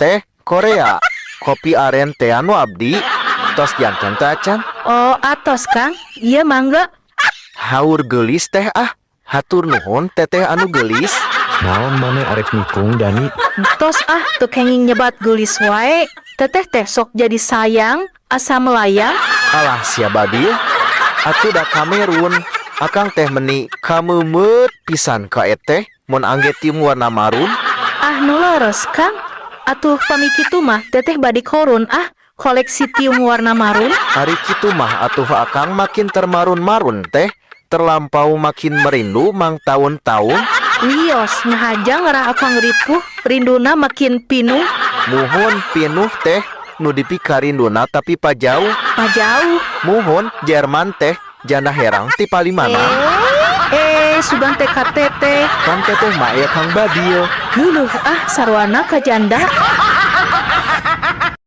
teh Korea. Kopi aren teh anu abdi. Tos janten teh acan. Oh, atos Kang. Iya mangga. Haur gelis teh ah. Hatur nuhun teteh anu gelis. Naon maneh arek nikung Dani? Tos ah tuh kenging nyebat gelis wae. Teteh teh sok jadi sayang asa melayang. Alah siapa dia? Atuh da Kamerun. Akang teh meni kamemet pisan ka eteh mun angge tium warna marun. Ah nu leres Kang. Atuh pami kitu mah teteh badi korun ah koleksi tium warna marun. Ari kitu mah atuh akang makin termarun-marun teh. Terlampau makin merindu mang tahun-tahun. Wios ngahaja ngarah akang ripuh rinduna makin pinuh. Muhun pinuh teh nu dipikarinduna tapi pajauh. Pajauh. Muhun Jerman teh jana herang ti palimana. Sugan TKTT. Kan teteh mah aya Kang Badio. Huluh ah sarwana ka janda.